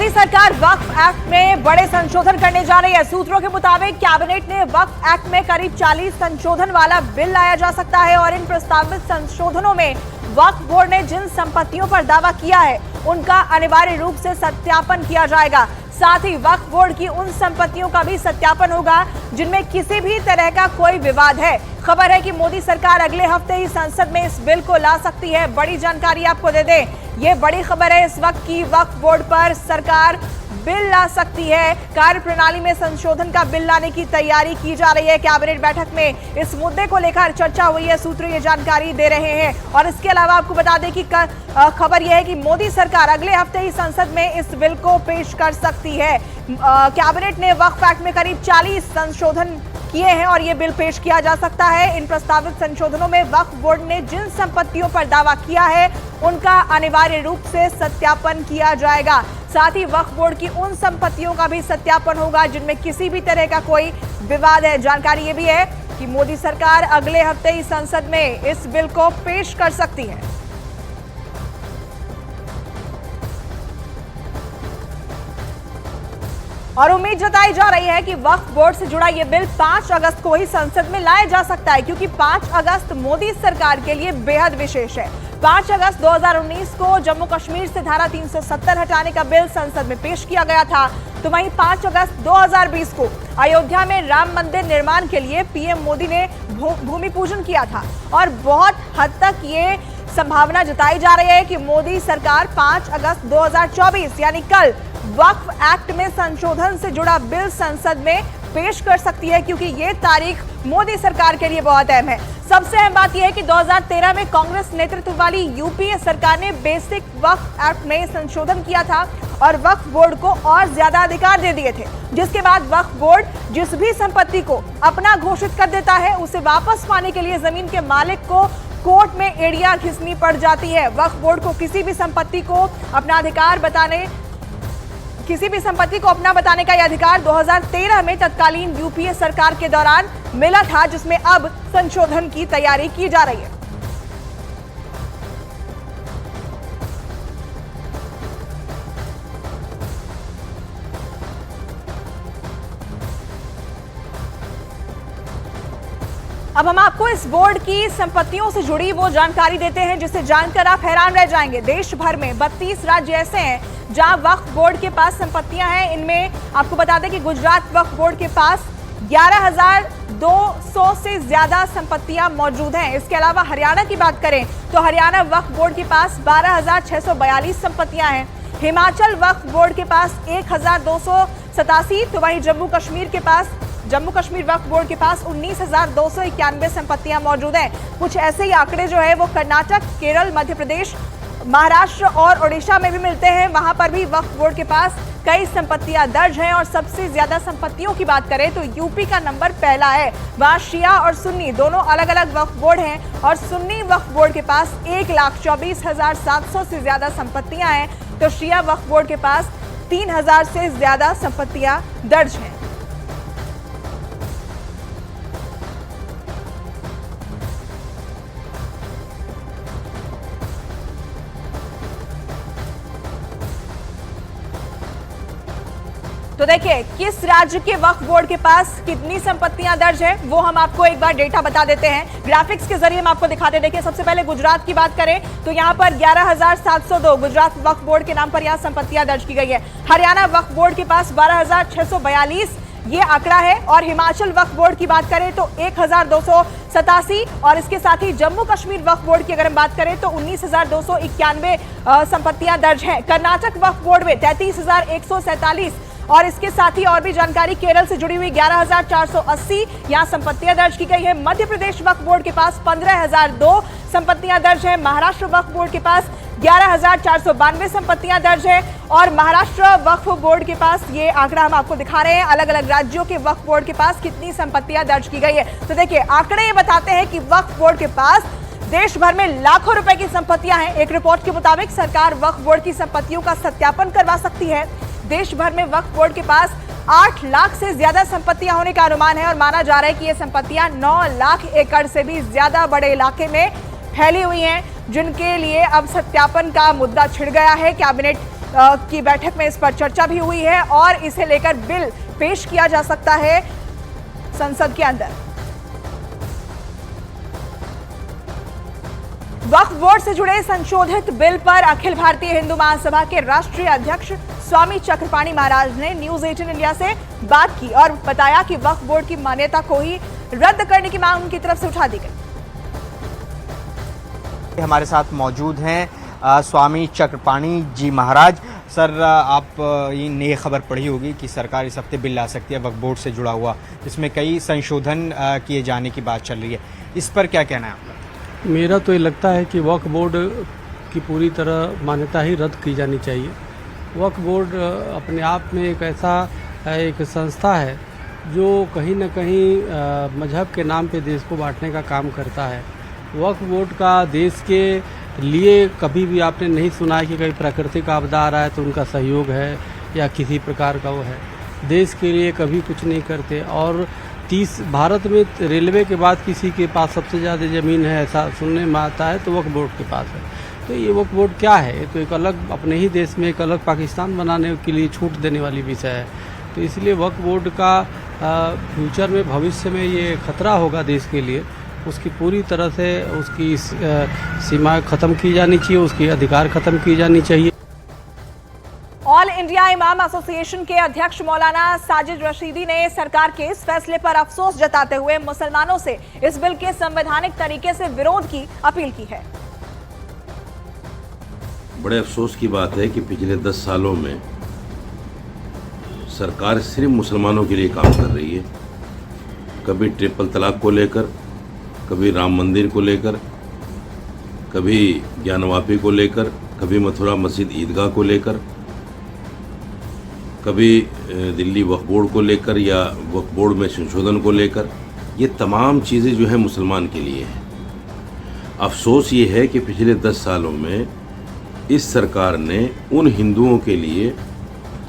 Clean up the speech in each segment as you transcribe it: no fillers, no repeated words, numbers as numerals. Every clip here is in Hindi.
मोदी सरकार वक्फ एक्ट में बड़े संशोधन करने जा रही है। सूत्रों के मुताबिक कैबिनेट ने वक्फ एक्ट में करीब 40 संशोधन वाला बिल लाया जा सकता है और इन प्रस्तावित संशोधनों में वक्फ बोर्ड ने जिन संपत्तियों पर दावा किया है उनका अनिवार्य रूप से सत्यापन किया जाएगा। साथ ही वक्फ बोर्ड की उन संपत्तियों का भी सत्यापन होगा जिनमें किसी भी तरह का कोई विवाद है। खबर है कि मोदी सरकार अगले हफ्ते ही संसद में इस बिल को ला सकती है। बड़ी जानकारी आपको दे दें, ये बड़ी खबर है इस वक्त की वक्फ बोर्ड पर सरकार बिल ला सकती है। कार्यप्रणाली में संशोधन का बिल लाने की तैयारी की जा रही है। कैबिनेट बैठक में इस मुद्दे को लेकर चर्चा हुई है, सूत्र ये जानकारी दे रहे हैं। और इसके अलावा आपको बता दें कि खबर यह है कि मोदी सरकार अगले हफ्ते ही संसद में इस बिल को पेश कर सकती है। कैबिनेट ने वक्फ एक्ट में करीब 40 संशोधन किए हैं और ये बिल पेश किया जा सकता है। इन प्रस्तावित संशोधनों में वक्फ बोर्ड ने जिन संपत्तियों पर दावा किया है उनका अनिवार्य रूप से सत्यापन किया जाएगा। साथ ही वक्फ बोर्ड की उन संपत्तियों का भी सत्यापन होगा जिनमें किसी भी तरह का कोई विवाद है। जानकारी ये भी है कि मोदी सरकार अगले हफ्ते ही संसद में इस बिल को पेश कर सकती है। और उम्मीद जताई जा रही है कि वक्फ बोर्ड से जुड़ा यह बिल 5 अगस्त को ही संसद में लाया जा सकता है, क्योंकि 5 अगस्त मोदी सरकार के लिए बेहद विशेष है। 5 अगस्त 2019 को जम्मू कश्मीर से धारा 370 हटाने का बिल संसद में पेश किया गया था, तो वहीं 5 अगस्त 2020 को अयोध्या में राम मंदिर निर्माण के लिए पीएम मोदी ने भूमि पूजन किया था। और बहुत हद तक ये संभावना जताई जा रही है कि मोदी सरकार 5 अगस्त 2024 यानी कल वक्फ एक्ट में संशोधन से जुड़ा बिल संसद में पेश कर सकती है, क्योंकि ये तारीख मोदी सरकार के लिए बहुत अहम है। सबसे अहम बात यह है कि 2013 में कांग्रेस नेतृत्व वाली यूपीए सरकार ने बेसिक वक्फ एक्ट में संशोधन किया था और वक्फ बोर्ड को और ज्यादा अधिकार दे दिए थे, जिसके बाद वक्फ बोर्ड जिस भी संपत्ति को अपना घोषित कर देता है उसे वापस पाने के लिए जमीन के मालिक को कोर्ट में एड़ियां घिसनी पड़ जाती है। वक्फ बोर्ड को किसी भी संपत्ति को अपना बताने का यह अधिकार 2013 में तत्कालीन यूपीए सरकार के दौरान मिला था, जिसमें अब संशोधन की तैयारी की जा रही है। अब हम आपको इस बोर्ड की संपत्तियों से जुड़ी वो जानकारी देते हैं जिसे जानकर आप हैरान रह जाएंगे। देश भर में 32 राज्य ऐसे हैं जहां वक्फ बोर्ड के पास संपत्तियां हैं। इनमें आपको बता दें कि गुजरात वक्फ बोर्ड के पास 11,200 से ज्यादा संपत्तियां मौजूद हैं। इसके अलावा हरियाणा की बात करें तो हरियाणा वक्फ बोर्ड के पास 12,642 संपत्तियां हैं। हिमाचल वक्फ बोर्ड के पास 1,287, तो वहीं जम्मू कश्मीर वक्फ बोर्ड के पास 19,291 संपत्तियां मौजूद हैं। कुछ ऐसे ही आंकड़े जो है वो कर्नाटक, केरल, मध्य प्रदेश, महाराष्ट्र और ओडिशा में भी मिलते हैं। वहां पर भी वक्फ बोर्ड के पास कई संपत्तियां दर्ज हैं और सबसे ज्यादा संपत्तियों की बात करें तो यूपी का नंबर पहला है। वहां शिया और सुन्नी दोनों अलग अलग वक्फ बोर्ड हैं और सुन्नी वक्फ बोर्ड के पास 1,24,700 से ज्यादा संपत्तियां हैं, तो शिया वक्फ बोर्ड के पास 3,000 से ज्यादा संपत्तियां दर्ज हैं। तो देखिए किस राज्य के वक्फ बोर्ड के पास कितनी संपत्तियां दर्ज है वो हम आपको एक बार डेटा बता देते हैं। ग्राफिक्स के जरिए हम आपको दिखाते। देखिए सबसे पहले गुजरात की बात करें तो यहां पर 11,702 गुजरात वक्फ बोर्ड के नाम पर यहां संपत्तियां दर्ज की गई है। हरियाणा वक्फ बोर्ड के पास 12,642 ये आंकड़ा है और हिमाचल वक्फ बोर्ड की बात करें तो 1,287 और इसके साथ ही जम्मू कश्मीर वक्फ बोर्ड की अगर हम बात करें तो 19,291 संपत्तियां दर्ज हैं। कर्नाटक वक्फ बोर्ड में 33,147 और इसके साथ ही और भी जानकारी केरल से जुड़ी हुई 11,480 यहां संपत्तियां दर्ज की गई है। मध्य प्रदेश वक्फ बोर्ड के पास 15,002 संपत्तियां दर्ज है। महाराष्ट्र वक्फ बोर्ड के पास 11,492 संपत्तियां दर्ज है और महाराष्ट्र वक्फ बोर्ड के पास ये आंकड़ा हम आपको दिखा रहे हैं अलग अलग राज्यों के वक्फ बोर्ड के पास कितनी संपत्तियां दर्ज की गई है। तो देखिए आंकड़े ये बताते हैं कि वक्फ बोर्ड के पास देश भर में लाखों रुपए की संपत्तियां हैं। एक रिपोर्ट के मुताबिक सरकार वक्फ बोर्ड की संपत्तियों का सत्यापन करवा सकती है। देश भर में वक्फ बोर्ड के पास 8 लाख से ज्यादा संपत्तियां होने का अनुमान है और माना जा रहा है कि ये संपत्तियां 9 लाख एकड़ से भी ज्यादा बड़े इलाके में फैली हुई हैं, जिनके लिए अब सत्यापन का मुद्दा छिड़ गया है। कैबिनेट की बैठक में इस पर चर्चा भी हुई है और इसे लेकर बिल पेश किया जा सकता है संसद के अंदर। वक्फ बोर्ड से जुड़े संशोधित बिल पर अखिल भारतीय हिंदू महासभा के राष्ट्रीय अध्यक्ष स्वामी चक्रपाणी महाराज ने न्यूज 18 इंडिया से बात की और बताया कि वक्फ बोर्ड की मान्यता को ही रद्द करने की मांग उनकी तरफ से उठा दी गई। हमारे साथ मौजूद हैं स्वामी चक्रपाणी जी महाराज। सर, आप ये खबर पढ़ी होगी कि सरकार इस हफ्ते बिल ला सकती है वक्फ बोर्ड से जुड़ा हुआ, इसमें कई संशोधन किए जाने की बात चल रही है, इस पर क्या कहना है आपका? मेरा तो ये लगता है कि वक्फ बोर्ड की पूरी तरह मान्यता ही रद्द की जानी चाहिए। वक्फ बोर्ड अपने आप में एक ऐसा एक संस्था है जो कहीं न कहीं मजहब के नाम पे देश को बांटने का काम करता है। वक्फ बोर्ड का देश के लिए कभी भी आपने नहीं सुना है कि कहीं प्राकृतिक आपदा आ रहा है तो उनका सहयोग है या किसी प्रकार का वो है। देश के लिए कभी कुछ नहीं करते। और भारत में रेलवे के बाद किसी के पास सबसे ज़्यादा ज़मीन है ऐसा सुनने में आता है तो वक्फ बोर्ड के पास है। तो ये वक्फ बोर्ड क्या है? ये तो एक अलग अपने ही देश में एक अलग पाकिस्तान बनाने के लिए छूट देने वाली विषय है। तो इसलिए वक्फ बोर्ड का फ्यूचर में भविष्य में ये खतरा होगा देश के लिए। उसकी पूरी तरह से उसकी सीमा ख़त्म की जानी चाहिए, उसकी अधिकार ख़त्म की जानी चाहिए। ऑल इंडिया इमाम एसोसिएशन के अध्यक्ष मौलाना साजिद रशीदी ने सरकार के इस फैसले पर अफसोस जताते हुए मुसलमानों से इस बिल के संवैधानिक तरीके से विरोध की अपील की है। बड़े अफसोस की बात है कि पिछले 10 सालों में सरकार सिर्फ मुसलमानों के लिए काम कर रही है। कभी ट्रिपल तलाक को लेकर, कभी राम मंदिर को लेकर, कभी ज्ञानवापी को लेकर, कभी मथुरा मस्जिद ईदगाह को लेकर, कभी दिल्ली वक्फ बोर्ड को लेकर या वक्फ बोर्ड में संशोधन को लेकर। ये तमाम चीज़ें जो है मुसलमान के लिए हैं। अफसोस ये है कि पिछले 10 सालों में इस सरकार ने उन हिंदुओं के लिए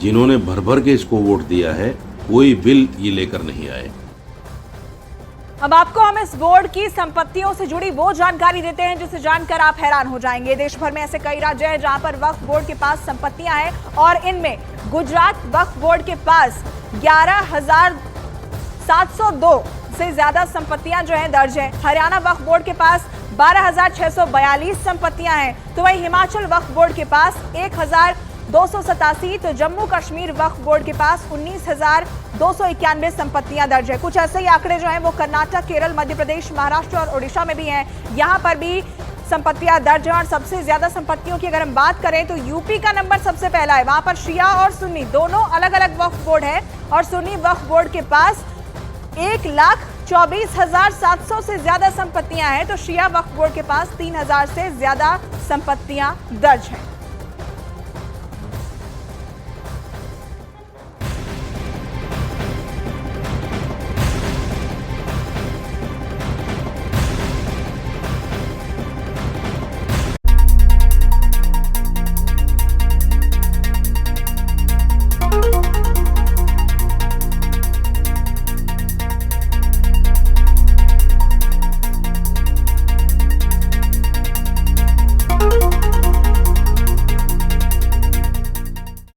जिन्होंने भर भर के इसको वोट दिया है कोई बिल ये लेकर नहीं आए। अब आपको हम इस बोर्ड की संपत्तियों से जुड़ी वो जानकारी देते हैं जिसे जानकर आप हैरान हो जाएंगे। देश भर में ऐसे कई राज्य हैं जहां पर वक्फ बोर्ड के पास संपत्तियां हैं और इनमें गुजरात वक्फ बोर्ड के पास 11,702 से ज्यादा संपत्तियां जो हैं दर्ज हैं। हरियाणा वक्फ बोर्ड के पास 12,642 संपत्तियां हैं, तो वहीं हिमाचल वक्फ बोर्ड के पास 1,287, तो जम्मू कश्मीर वक्फ बोर्ड के पास 19,291 संपत्तियां दर्ज है। कुछ ऐसे ही आंकड़े जो हैं वो कर्नाटक, केरल, मध्य प्रदेश, महाराष्ट्र और ओडिशा में भी हैं। यहाँ पर भी संपत्तियां दर्ज हैं और सबसे ज्यादा संपत्तियों की अगर हम बात करें तो यूपी का नंबर सबसे पहला है। वहां पर शिया और सुन्नी दोनों अलग अलग वक्फ बोर्ड है और सुन्नी वक्फ बोर्ड के पास 1,24,700 से ज्यादा संपत्तियां हैं, तो शिया वक्फ बोर्ड के पास 3,000 से ज्यादा संपत्तियां दर्ज हैं।